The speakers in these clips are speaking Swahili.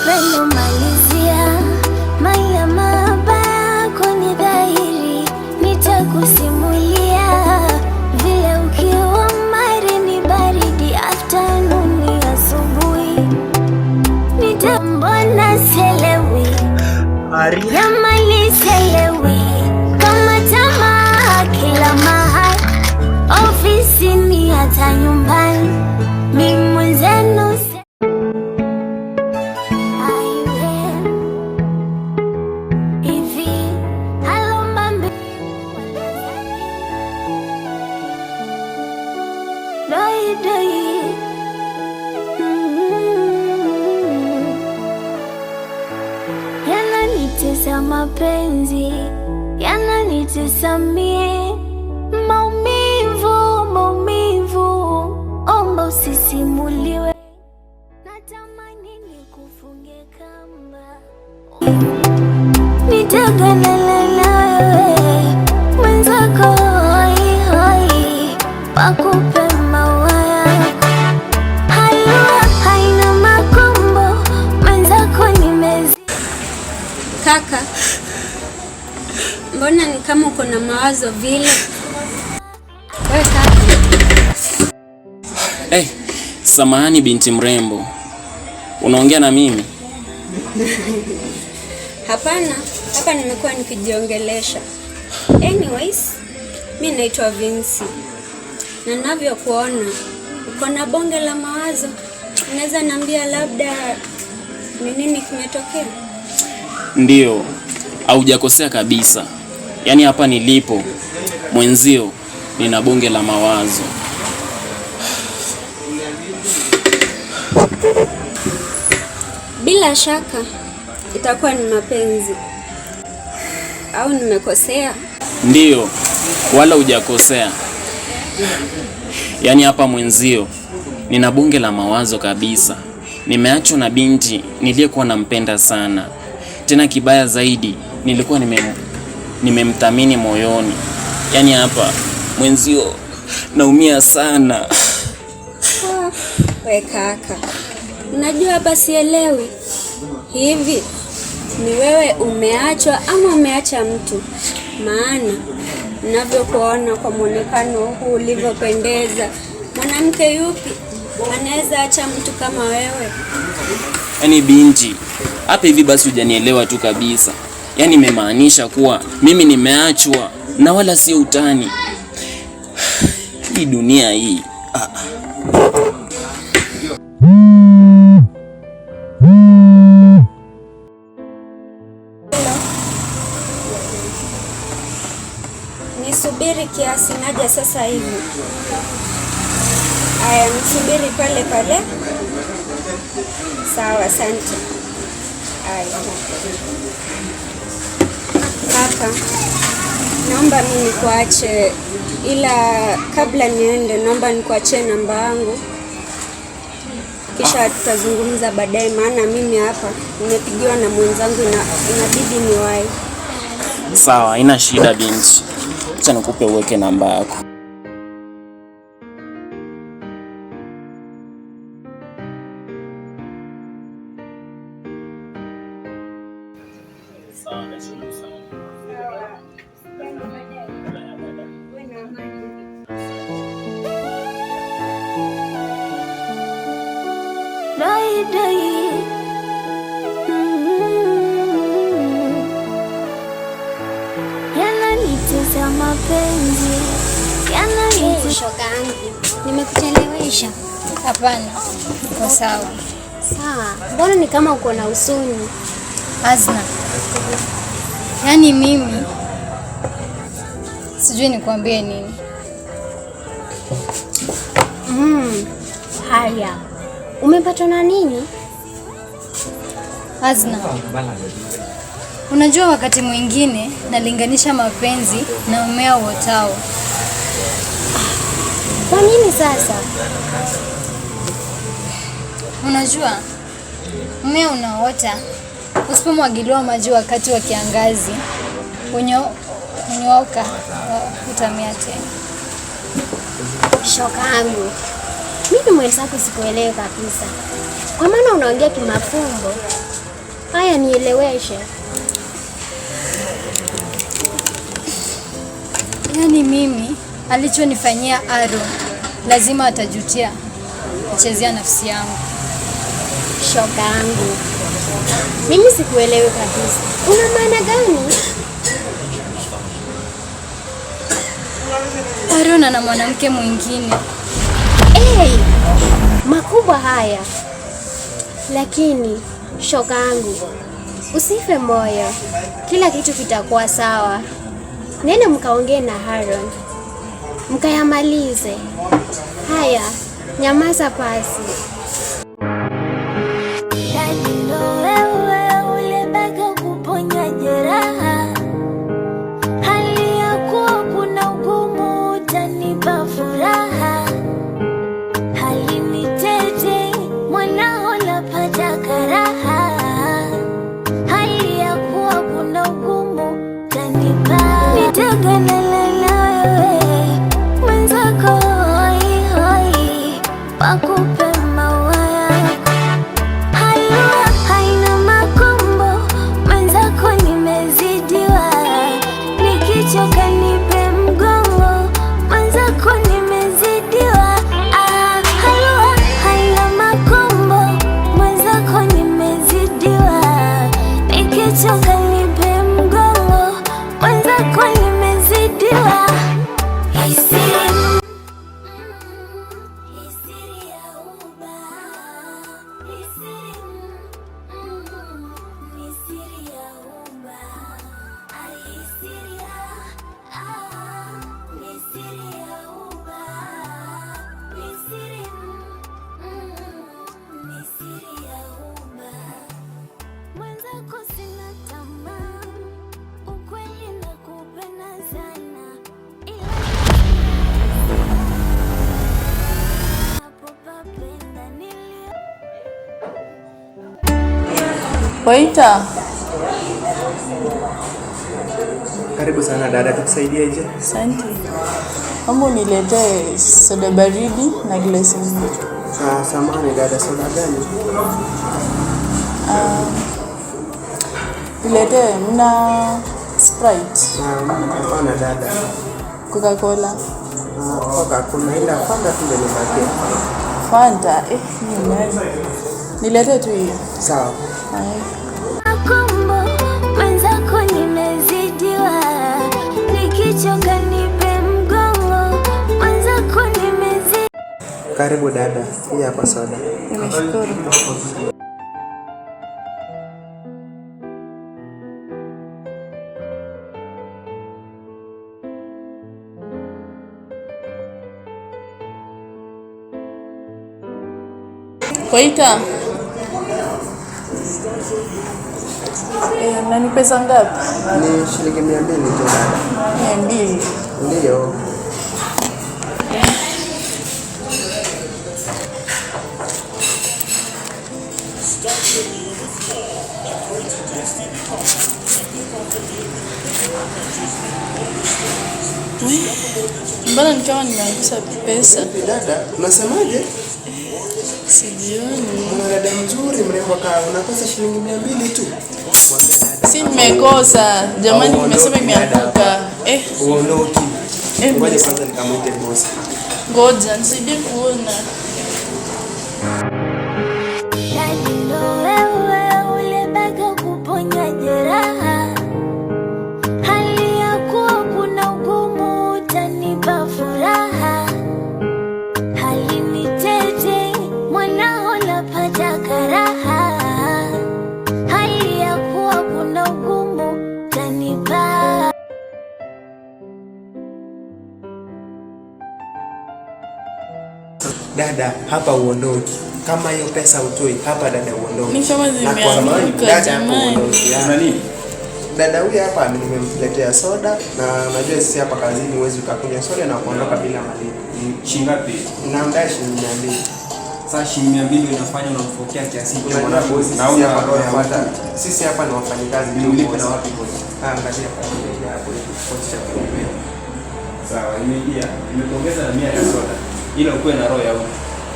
upendo malizia, maya mabaya yako ni dhahiri, nitakusimulia vile ukiwa mari ni baridi, afternoon ni asubuhi, nitambona selewi jamani selewi, kama tamaa kila mahali, ofisini hata nyumbani, mimi mwenzenu yananitesa mapenzi, yananitesa mie, maumivu, maumivu, omba usisimuliwe, natamani nikufunge kamba, nitaganana nawe mwenzako, hoi hoi, wakupe mawaya, halua haina makombo, mwenzako nimezi. Kaka, mbona ni kama uko na mawazo vile? Wewe kaka. Samahani binti mrembo. Unaongea na mimi? Hapana, hapa nimekuwa nikijiongelesha. Anyways, mimi naitwa Vinci. Na ninavyokuona uko na bonge la mawazo. Unaweza niambia labda ni nini kimetokea? Ndio, haujakosea kabisa. Yaani hapa nilipo mwenzio nina bonge la mawazo. Bila shaka itakuwa ni mapenzi. Au nimekosea? Ndio, wala hujakosea. Yaani hapa mwenzio nina bonge la mawazo kabisa. Nimeachwa na binti niliyekuwa nampenda sana. Tena kibaya zaidi, nilikuwa nimemthamini moyoni. Yaani hapa mwenzio naumia sana. We kaka, unajua hapa sielewi. Hivi ni wewe umeachwa ama umeacha mtu? Maana ninavyokuona kwa muonekano huu ulivyopendeza, mwanamke yupi anaweza acha mtu kama wewe? Yaani binti, hapa hivi basi hujanielewa tu kabisa. Yaani nimemaanisha kuwa mimi nimeachwa na wala sio utani. Hii dunia hii. Nisubiri kiasi, naja sasa hivi. Aya, nisubiri pale pale. Sawa, asante. Aya. Kaka, naomba mimi nikuache, ila kabla niende naomba nikuachie namba yangu. Kisha tutazungumza baadaye, maana mimi hapa nimepigiwa na mwenzangu na inabidi niwahi. Sawa, haina shida binti. Acha nikupe uweke namba yako. Yananitesa mapenzi, yananitesa. Shogangu, nimekuchelewesha? Hapana, uko sawa. Sawa, mbona ni kama uko na huzuni? Azna, yaani mimi sijui nikwambie nini. Haya, umepatwa na nini? Azna, unajua wakati mwingine nalinganisha mapenzi na mmea uotao. Kwa nini sasa? Unajua mmea unaota usipomwagiliwa maji wakati wa kiangazi hunyauka, utamea tena. Shogangu, mimi mwenzako sikuelewi kabisa. Kwa maana unaongea kimafumbo. Haya, nieleweshe. Yaani mimi alichonifanyia Aaron lazima atajutia kuchezea nafsi yangu. Shoga yangu, mimi sikuelewi kabisa. Una maana gani? Aaron ana mwanamke mwingine. Hey, makubwa haya. Lakini shoga yangu, usife moyo, kila kitu kitakuwa sawa. Nenda mkaongee na Aaron mkayamalize haya. Nyamaza pasi. Waita. Karibu sana dada, tukusaidieje? Asante. Mambo niletee soda baridi na glasi moja. Samahani dada, soda gani? Niletee mna Sprite. Hapana dada. Coca-Cola. Kuna ila Fanta tu ndio nipatie. Fanta, niletee tu hiyo. Sawa. Makombo mwenzako nimezidiwa, nikichoka nipe mgongo, mwenzako nimezidiwa. Karibu dada, hii hapa soda. Nimeshukuru. Waita. Na ni pesa ngapi? Ni shilingi 200 tu dada. 200. Ndio. Mbona ni kama nimeangusha pesa? Dada, unasemaje? Sijioni. Una dada mzuri mrembo unakosa shilingi 200 tu. Si nimekosa. Jamani nimesema imeanguka. Uondoki. Ngoja kwanza nikamwite boss. Ngoja nisaidie kuona. Dada, hapa uondoki. Kama hiyo pesa utoi, hapa dada uondoki. Ni kama zimeanguka jamani. Dada huyu hapa nimemletea soda na unajua sisi hapa kazini huwezi ukakunywa soda na kuondoka bila malipo. Shilingi ngapi? Naomba shilingi 200. Sasa shilingi 200 inafanya unampokea kiasi cha mwana bosi. Na huyu hapa roho yafuata. Sisi hapa ni wafanyikazi, ni ulipe na wapi bosi? Angalia pale hapo koti cha kulipa. Sawa, imeingia. Nimekuongeza na 100 ya soda. Ila ukuwe na roho ya utu.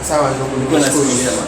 Sawa ndugu, nikuwa na siku njema.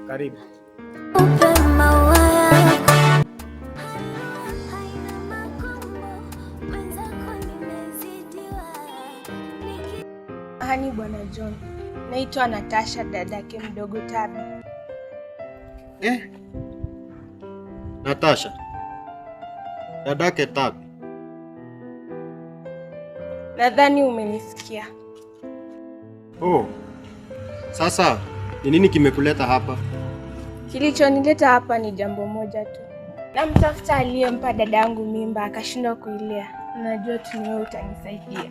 Karibu. Hani Bwana John. Naitwa Natasha, dadake mdogo Tabi. Natasha, dadake Tabi. Nadhani umenisikia. Oh, sasa ni nini kimekuleta hapa? Kilichonileta hapa ni jambo moja tu. Namtafuta aliyempa dadangu mimba akashindwa kuilea. Najua tu wewe utanisaidia.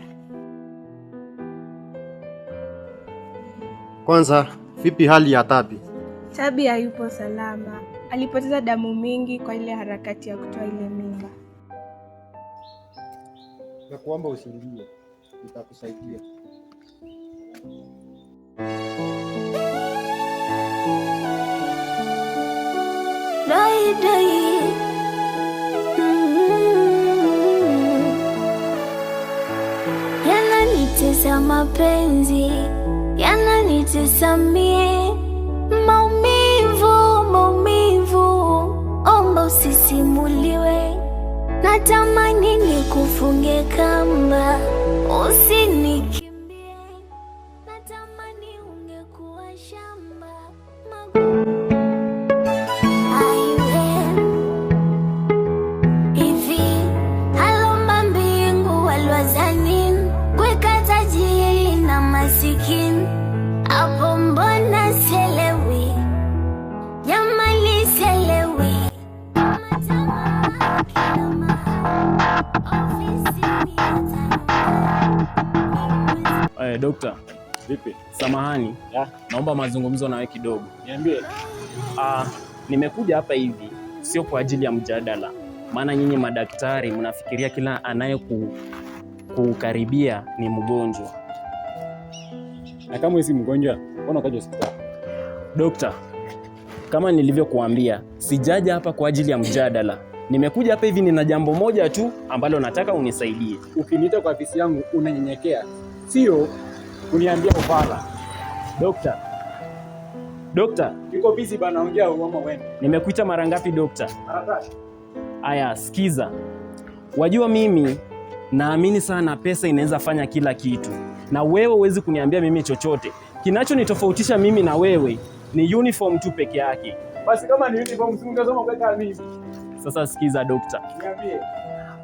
Kwanza, vipi hali ya Tabi? Tabi hayupo salama. Alipoteza damu mingi kwa ile harakati ya kutoa ile mimba. Nakuomba usilie. Nitakusaidia. Yananitesa mapenzi, yananitesa mie, maumivu, omba usisimuliwe. Natamani nikufunge kamba, usinikimbie. Natamani ungekuwa shamba hivi halomba mbingu walwazani kwekata jili na masikini. Hapo mbona selewi, jamali selewi. Dokta, vipi? Samahani, naomba mazungumzo nawe kidogo. Niambie. Nimekuja hapa hivi sio kwa ajili ya mjadala, maana nyinyi madaktari mnafikiria kila kukaribia ni mgonjwa. Na kama wewe si mgonjwa, mbona ukaja hospitali? Dokta, kama nilivyokuambia, sijaja hapa kwa ajili ya mjadala. Nimekuja hapa hivi nina jambo moja tu ambalo nataka unisaidie. Ukiniita kwa afisi yangu unanyenyekea, sio uniambia ufala. Dokta, niko busy bana, ongea uoma wewe. Nimekuita mara ngapi dokta? Mara 3. Aya, sikiza. Wajua mimi naamini sana pesa inaweza fanya kila kitu. Na wewe huwezi kuniambia mimi chochote. Kinachonitofautisha mimi na wewe ni uniform tu peke yake. Basi kama ni uniform usingezoma kwa kama mimi. Sasa sikiza dokta. Niambie.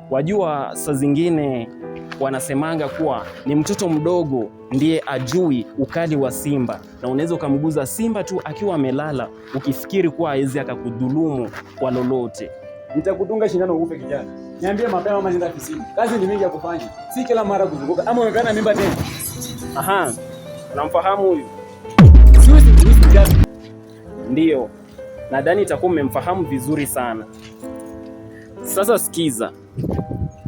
Wajua saa zingine wanasemanga kuwa ni mtoto mdogo ndiye ajui ukali wa simba, na unaweza ukamguza simba tu akiwa amelala ukifikiri kuwa hawezi akakudhulumu kwa lolote. Nitakudunga shindano ufe kijana. Niambie mapema mama, nenda ofisini. Kazi ni mingi ya kufanya. Si kila mara kuzunguka. Ama umepeana mimba tena? Aha. Unamfahamu huyu? Siwezi kijana. Ndio. Nadhani itakuwa umemfahamu vizuri sana. Sasa sikiza.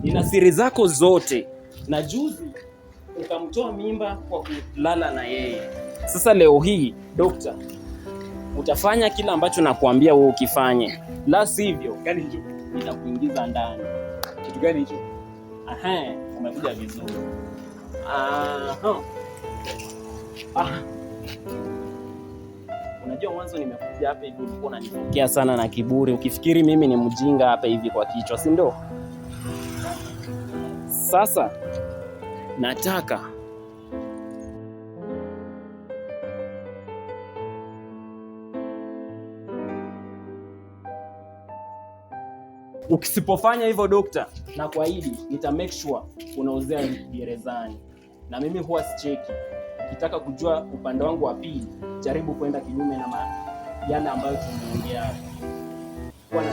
Nina siri zako zote. Na juzi ukamtoa mimba kwa kulala na yeye. Sasa leo hii, dokta, utafanya kila ambacho nakuambia wewe ukifanye. La sivyo, gani hicho? Nitakuingiza ndani. Kitu gani hicho? Aha, umekuja vizuri. Unajua mwanzo nimekuja hapa hivi ulikuwa unanipokea sana na kiburi, ukifikiri mimi ni mjinga hapa hivi kwa kichwa, si ndio? Sasa nataka ukisipofanya hivyo dokta, na kuahidi nita make sure unaozea gerezani. Na mimi huwa sicheki. Ukitaka kujua upande wangu wa pili, jaribu kwenda kinyume na yale ambayo tumeongea hapa. Kwa na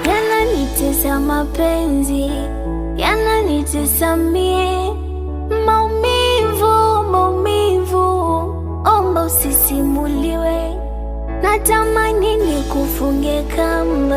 yananitesa mapenzi, yananitesa mie, maumivu, omba usisimuliwe. Natamani nikufunge kamba.